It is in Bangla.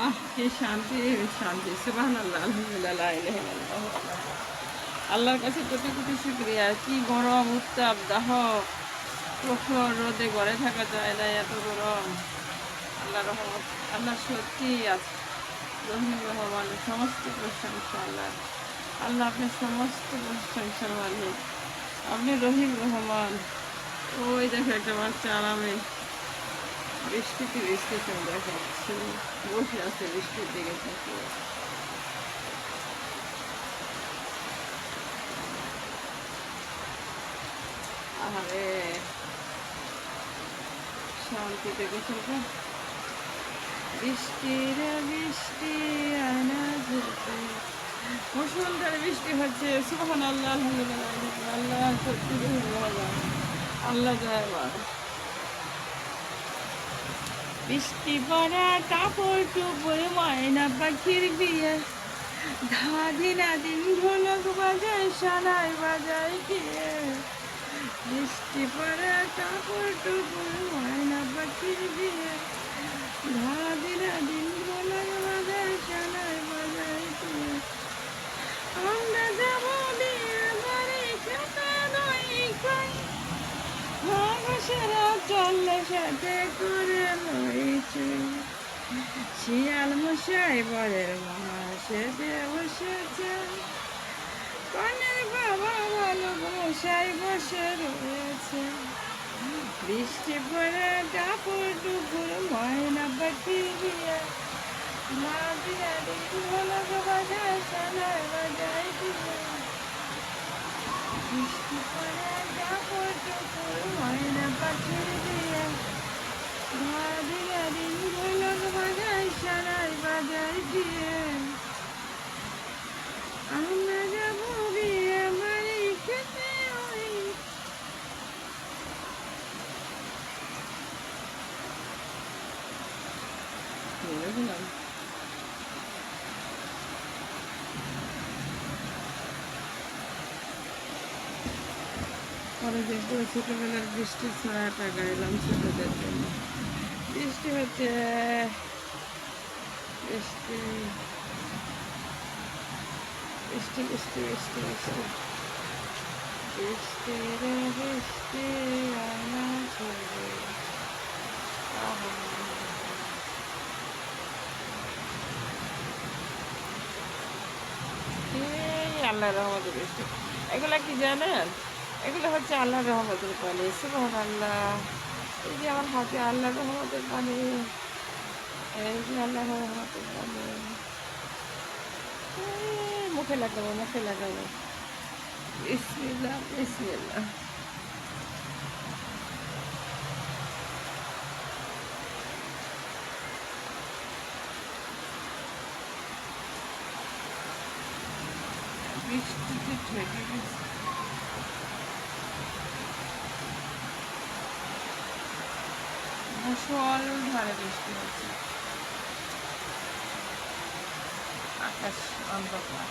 কি শান্তি শান্তি সুবহানাল্লাহ আলহামদুলিল্লাহ লা ইলাহা ইল্লাল্লাহ। আল্লাহর কাছে কোটি কোটি শুকরিয়া। কি গরম উত্তাপ দাহ, প্রখর রোদে ঘরে থাকা যায় না, এত গরম। আল্লাহ রহমত, আল্লাহ সত্যি আছে রহিম রহমানের সমস্ত প্রশংসা আল্লাহ। আল্লাহ আপনি সমস্ত প্রশংসার মালিক, আপনি রহিম রহমান। ওই দেখো একটা বাচ্চা আরামে বৃষ্টিতে বৃষ্টিতে দেখাচ্ছে, বসে আছে বৃষ্টির দিকে থাকে। আরে শান্তিতে গোসল কর। বৃষ্টি রে বৃষ্টি আয়না যেতে, মুষলধারে বৃষ্টি হচ্ছে। সুবহানাল্লাহ আলহামদুলিল্লাহ। আল্লাহ সত্যি রহমান, আল্লাহ দয়াবান। বৃষ্টি পড়া কাপড় টুপড় ময়না পাখির বিয়ে, ধাদিনা দিন ঢোলক বাজায় সানাই বাজায় গিয়ে। বৃষ্টি পড়া কাপড় টুপড় ময়না পাখির বিয়ে, ধাদিনা দিন ঢোলক বাজায় সানাই বাজায় গিয়ে। আমরা যাব বিয়ে বাড়ি খেতে দই খাই, মানুষেরা চললে সাথে করে লইছে। শিয়াল মশাই বরের মামা সেজে বসেছে, কনের বাবা বালক মশাই বসে রয়েছে। বৃষ্টি পড়ে কাপড় টুকুর ময়না পাখি দিয়ে, মা দিয়া দিন ঢোলক বাজায় সানাই বাজায় দিয়ে। বৃষ্টি পড়ে কাপড় টুকুর ময়না পাখির দিয়ে, মা দিয়া দিন ঢোলক বাজায় সানাই বাজায় দিয়ে। আমরা যাব বিয়ে বাড়ি খেতে ওই। বলেছিলাম পরে দেখবো ছোটবেলার বৃষ্টির ছড়াটা গাইলাম ছোটদের জন্য। বৃষ্টি হচ্ছে, বৃষ্টি বৃষ্টি বৃষ্টি বৃষ্টি বৃষ্টি বৃষ্টি রে বৃষ্টি আয়না ঝরে। এই আল্লাহর রহমতের বৃষ্টি। এগুলা কি জানেন? এগুলো হচ্ছে আল্লাহর রহমতের পানি। সুবহানাল্লাহ। এই যে আমার হাতে আল্লাহর রহমতের পানি, এই যে আল্লাহর রহমতের পানি। মুখে লাগাবো, মুখে লাগাবো। বিসমিল্লাহ বিসমিল্লাহ। বৃষ্টিতে ঠেকে গেছে। মুষলধারে বৃষ্টি হচ্ছে, আকাশ অন্ধকার।